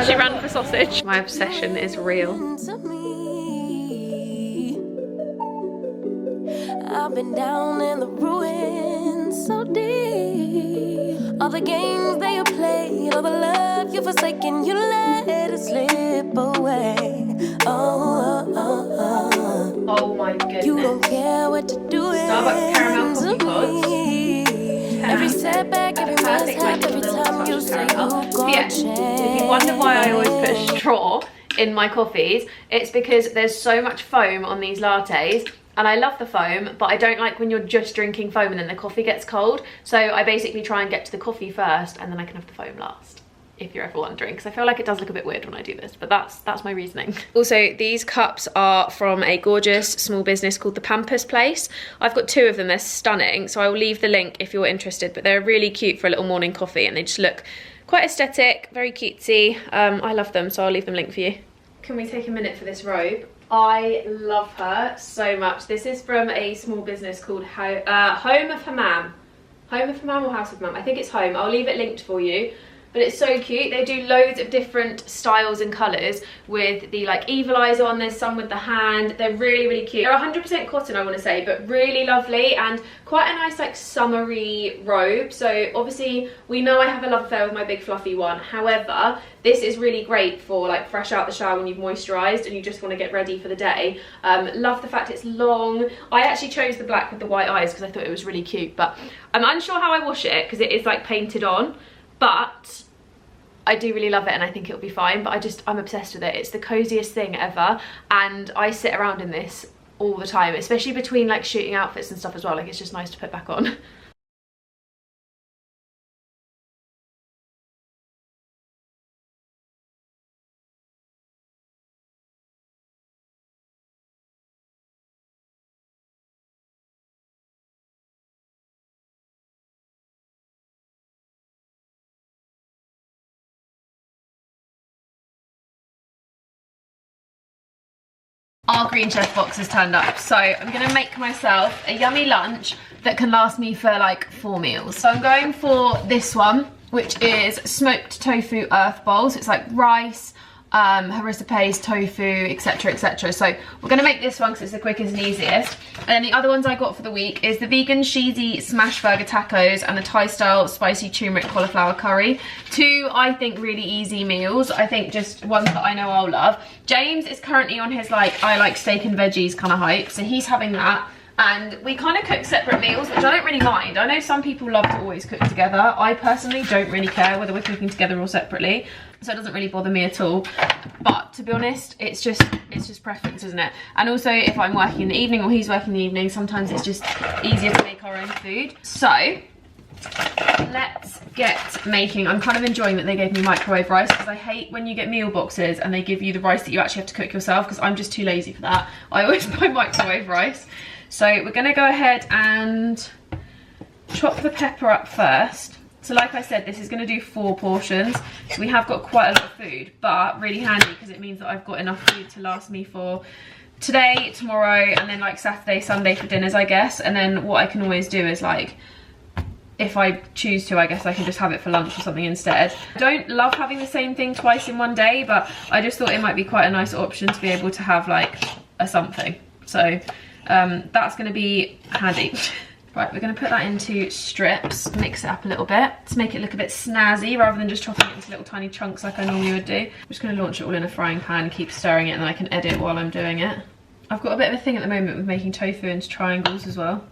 She ran for sausage. My obsession is real. I've been down in the ruins so deep. All the games that you played, all the love you forsaken, you let it slip away. Oh my goodness. You don't care what to do. Starbucks caramel coffee pods. Every setback, every mishap, every time you say you go change. If you wonder why I always put a straw in my coffees, it's because there's so much foam on these lattes. And I love the foam, but I don't like when you're just drinking foam and then the coffee gets cold. So I basically try and get to the coffee first and then I can have the foam last, if you're ever wondering, because I feel like it does look a bit weird when I do this, but that's my reasoning. Also, these cups are from a gorgeous small business called the Pampers Place. I've got 2 of them, they're stunning, so I will leave the link if you're interested, but they're really cute for a little morning coffee and they just look quite aesthetic, very cutesy. I love them, so I'll leave them linked for you. Can we take a minute for this robe? I love her so much. This is from a small business called Home of Hammam. Home of Hammam or House of Hammam? I think it's Home. I'll leave it linked for you. But it's so cute. They do loads of different styles and colours with the like evil eyes on. There's some with the hand. They're really, really cute. They're 100% cotton, I want to say, but really lovely and quite a nice like summery robe. So obviously we know I have a love affair with my big fluffy one. However, this is really great for like fresh out the shower when you've moisturised and you just want to get ready for the day. Love the fact it's long. I actually chose the black with the white eyes because I thought it was really cute, but I'm unsure how I wash it because it is like painted on. But I do really love it and I think it'll be fine, but I'm obsessed with it. It's the coziest thing ever and I sit around in this all the time, especially between like shooting outfits and stuff as well. Like it's just nice to put back on. Our green chef box has turned up, so I'm gonna make myself a yummy lunch that can last me for like 4 meals. So I'm going for this one, which is smoked tofu earth bowl. So it's like rice, harissa paste, tofu, etc, etc. So we're gonna make this one because it's the quickest and easiest. And then the other ones I got for the week is the vegan cheesy smash burger tacos and the Thai style spicy turmeric cauliflower curry. 2 I think really easy meals. I think just ones that I know I'll love. James is currently on his like I like steak and veggies kind of hype, so he's having that. And we kind of cook separate meals, which I don't really mind. I know some people love to always cook together. I personally don't really care whether we're cooking together or separately, so it doesn't really bother me at all. But to be honest, it's just preference, isn't it? And also if I'm working in the evening or he's working in the evening, sometimes it's just easier to make our own food. So let's get making. I'm kind of enjoying that they gave me microwave rice because I hate when you get meal boxes and they give you the rice that you actually have to cook yourself, because I'm just too lazy for that. I always buy microwave rice. So we're gonna go ahead and chop the pepper up first. So like I said, this is gonna do 4 portions. So we have got quite a lot of food, but really handy because it means that I've got enough food to last me for today, tomorrow, and then like Saturday, Sunday for dinners, I guess. And then what I can always do is like, if I choose to, I guess I can just have it for lunch or something instead. I don't love having the same thing twice in one day, but I just thought it might be quite a nice option to be able to have like a something. So that's going to be handy. Right, we're going to put that into strips, mix it up a little bit to make it look a bit snazzy rather than just chopping it into little tiny chunks like I normally would do. I'm just going to launch it all in a frying pan, keep stirring it, and then I can edit while I'm doing it. I've got a bit of a thing at the moment with making tofu into triangles as well.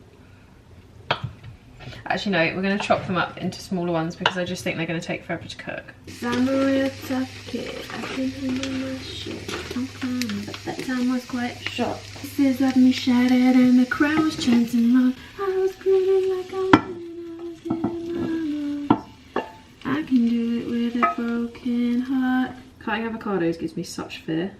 Actually no, we're going to chop them up into smaller ones because I just think they're going to take forever to cook. I'm a real tough kid, I can handle my shit. But that time was quite short. Pieces of me shattered and the crowd was chanting loud. I was screaming like I was getting my nose. I can do it with a broken heart. Cutting avocados gives me such fear.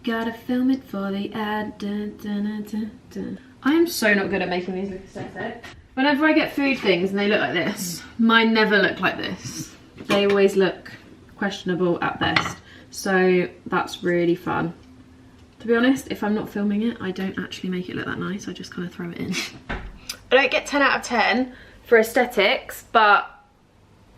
Gotta film it for the ad. Dun, dun, dun, dun, dun. I am so not good at making these look aesthetic. Whenever I get food things and they look like this, mine never look like this. They always look questionable at best. So that's really fun. To be honest, if I'm not filming it, I don't actually make it look that nice. I just kind of throw it in. I don't get 10 out of 10 for aesthetics, but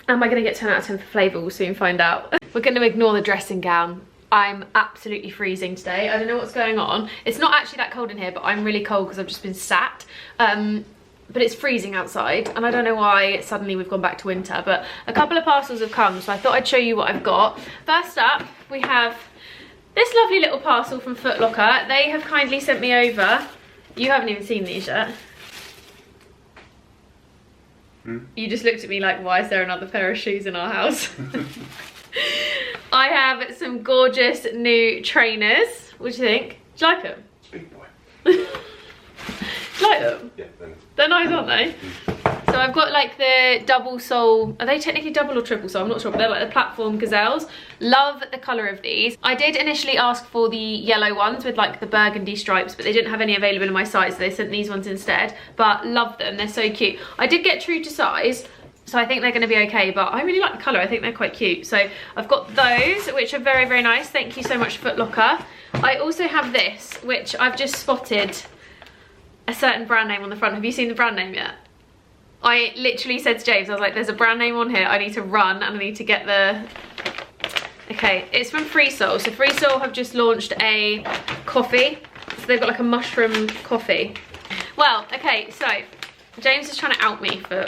am I going to get 10 out of 10 for flavour? We'll soon find out. We're going to ignore the dressing gown. I'm absolutely freezing today. I don't know what's going on. It's not actually that cold in here, but I'm really cold because I've just been sat. But it's freezing outside, and I don't know why suddenly we've gone back to winter, but a couple of parcels have come, so I thought I'd show you what I've got. First up, we have this lovely little parcel from Foot Locker. They have kindly sent me over. You haven't even seen these yet. You just looked at me like, why is there another pair of shoes in our house? I have some gorgeous new trainers. What do you think? Do you like them? Big boy. Do you like them? Yeah, they're nice, aren't they? So I've got like the double sole. Are they technically double or triple sole? I'm not sure, but they're like the platform gazelles. Love the colour of these. I did initially ask for the yellow ones with like the burgundy stripes, but they didn't have any available in my size, so they sent these ones instead. But love them, they're so cute. I did get true to size, so I think they're going to be okay, but I really like the colour. I think they're quite cute. So I've got those, which are very, very nice. Thank you so much, Foot Locker. I also have this, which I've just spotted a certain brand name on the front. Have you seen the brand name yet? I literally said to James, I was like, there's a brand name on here. I need to run and I need to get the... Okay, it's from Free Soul. So Free Soul have just launched a coffee. So they've got like a mushroom coffee. Well, okay, so James is trying to out me for...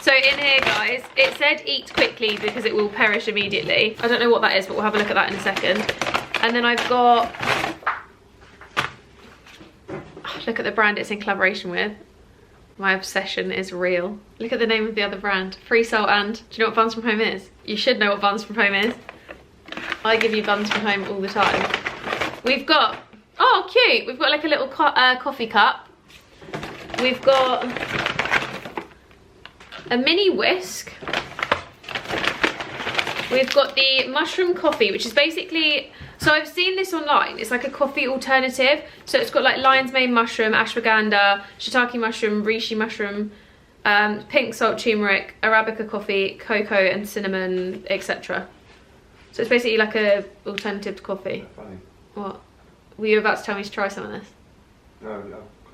So in here, guys, it said eat quickly because it will perish immediately. I don't know what that is, but we'll have a look at that in a second. And then I've got... Look at the brand it's in collaboration with. My obsession is real. Look at the name of the other brand. Free Soul and... Do you know what Buns From Home is? You should know what Buns From Home is. I give you Buns From Home all the time. We've got... Oh, cute! We've got like a little coffee cup. We've got a mini whisk. We've got the mushroom coffee, which is basically... So I've seen this online. It's like a coffee alternative. So it's got like lion's mane mushroom, ashwagandha, shiitake mushroom, reishi mushroom, pink salt, turmeric, arabica coffee, cocoa and cinnamon, etc. So it's basically like a alternative to coffee. Funny. What? Were you about to tell me to try some of this? No,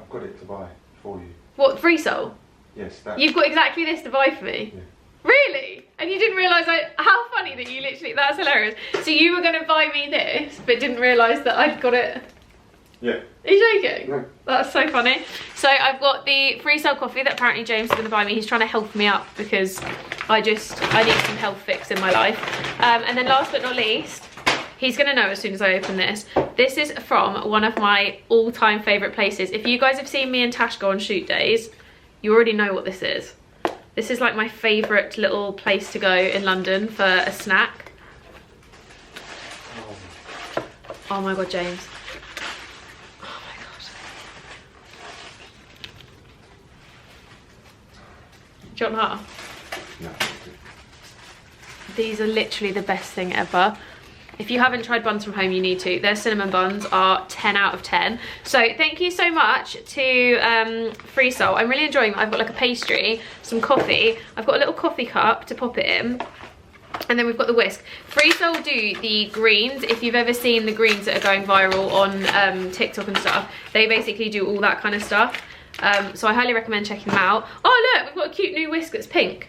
I've got it to buy for you. What, Free Soul? Yes, that. You've got exactly this to buy for me? Yeah. Really? And you didn't realise how funny that you literally, that's hilarious. So you were going to buy me this, but didn't realise that I'd got it. Yeah. Are you joking? No. That's so funny. So I've got the Free Soul coffee that apparently James is going to buy me. He's trying to health me up because I need some health fix in my life. And then last but not least, he's going to know as soon as I open this. This is from one of my all-time favourite places. If you guys have seen me and Tash go on shoot days, you already know what this is. This is like my favourite little place to go in London for a snack. Oh my god, James. Oh my god. Do you want half? No. These are literally the best thing ever. If you haven't tried Buns From Home, you need to. Their cinnamon buns are 10 out of 10. So thank you so much to Free Soul. I'm really enjoying it. I've got like a pastry, some coffee. I've got a little coffee cup to pop it in. And then we've got the whisk. Free Soul do the greens. If you've ever seen the greens that are going viral on TikTok and stuff, they basically do all that kind of stuff. So I highly recommend checking them out. Oh look, we've got a cute new whisk that's pink.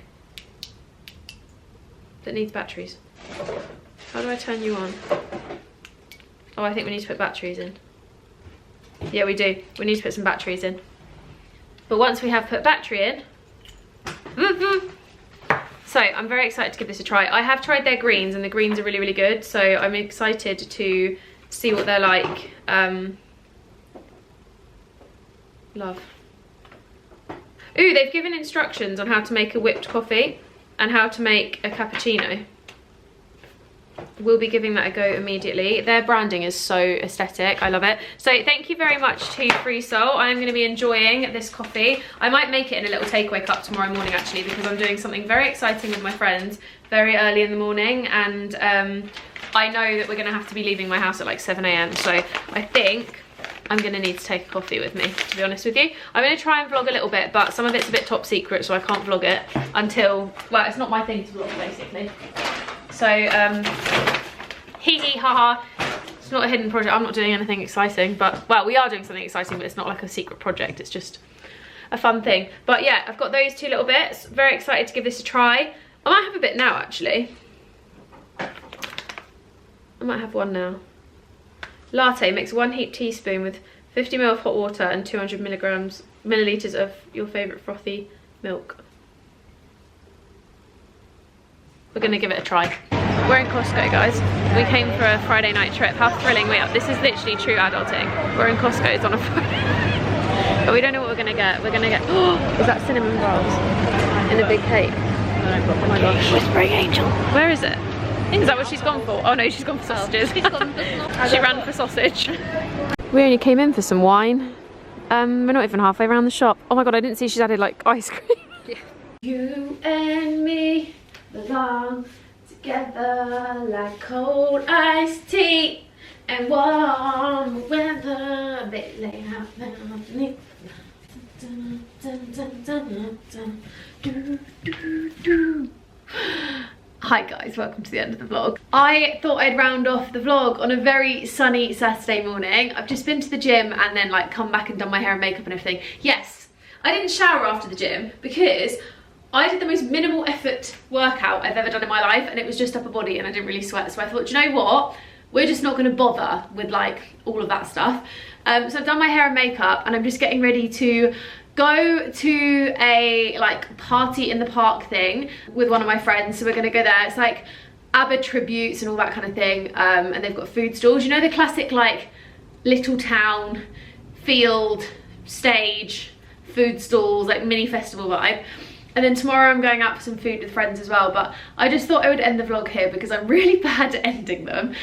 That needs batteries. How do I turn you on? Oh, I think we need to put batteries in. Yeah, we do. We need to put some batteries in. But once we have put battery in... So, I'm very excited to give this a try. I have tried their greens, and the greens are really, really good. So, I'm excited to see what they're like. Love. Ooh, they've given instructions on how to make a whipped coffee and how to make a cappuccino. We'll be giving that a go immediately. Their branding is so aesthetic. I love it. So thank you very much to Free Soul. I am going to be enjoying this coffee. I might make it in a little takeaway cup tomorrow morning actually, because I'm doing something very exciting with my friends very early in the morning, and I know that we're going to have to be leaving my house at like 7 AM. So I think I'm going to need to take a coffee with me, to be honest with you. I'm going to try and vlog a little bit, but some of it's a bit top secret, so I can't vlog it until, well, it's not my thing to vlog basically. So, hee hee ha ha. It's not a hidden project. I'm not doing anything exciting, but, well, we are doing something exciting, but it's not like a secret project. It's just a fun thing. But yeah, I've got those 2 little bits. Very excited to give this a try. I might have a bit now, actually. I might have one now. Latte, mix 1 heaped teaspoon with 50 ml of hot water and 200 millilitres of your favourite frothy milk. We're going to give it a try. We're in Costco, guys. We came for a Friday night trip. How thrilling we are. This is literally true adulting. We're in Costco's on a Friday. But we don't know what we're going to get. We're going to get... Oh, is that cinnamon rolls in a big cake? Oh my gosh. Whispering Angel. Where is it? Is that what she's gone for? Oh no, she's gone for sausages. She's gone for she ran for sausage. We only came in for some wine. We're not even halfway around the shop. Oh my god, I didn't see she's added like ice cream. Yeah. You and me belong together like cold iced tea and warm weather. They lay out underneath. Hi guys, welcome to the end of the vlog. I thought I'd round off the vlog on a very sunny Saturday morning. I've just been to the gym and then like come back and done my hair and makeup and everything. Yes, I didn't shower after the gym because I did the most minimal effort workout I've ever done in my life, and it was just upper body and I didn't really sweat. So I thought, do you know what? We're just not going to bother with like all of that stuff. So I've done my hair and makeup and I'm just getting ready to go to a like party in the park thing with one of my friends. So we're gonna go there. It's like ABBA tributes and all that kind of thing, and they've got food stalls, you know, the classic like little town field stage food stalls, like mini festival vibe. And then tomorrow I'm going out for some food with friends as well, but I just thought I would end the vlog here because I'm really bad at ending them.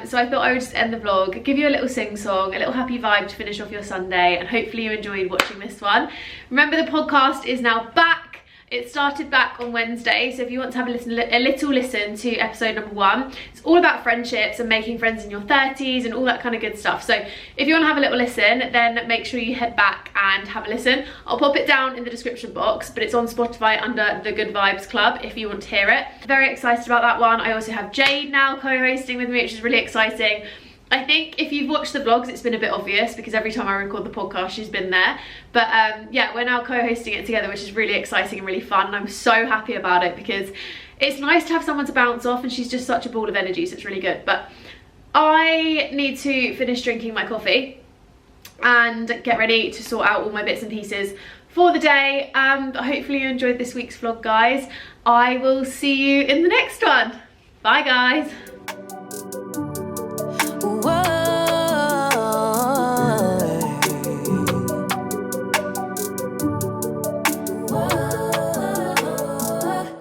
So I thought I would just end the vlog, give you a little sing-song, a little happy vibe to finish off your Sunday, and hopefully you enjoyed watching this one. Remember, the podcast is now back. It started back on Wednesday, so if you want to have a little listen to episode number 1, it's all about friendships and making friends in your 30s and all that kind of good stuff. So if you want to have a little listen, then make sure you head back and have a listen. I'll pop it down in the description box, but it's on Spotify under the Good Vibes Club if you want to hear it. Very excited about that one. I also have Jade now co-hosting with me, which is really exciting. I think if you've watched the vlogs, it's been a bit obvious because every time I record the podcast, she's been there. But yeah, we're now co-hosting it together, which is really exciting and really fun. And I'm so happy about it because it's nice to have someone to bounce off, and she's just such a ball of energy, so it's really good. But I need to finish drinking my coffee and get ready to sort out all my bits and pieces for the day. Hopefully you enjoyed this week's vlog, guys. I will see you in the next one. Bye, guys. Whoa.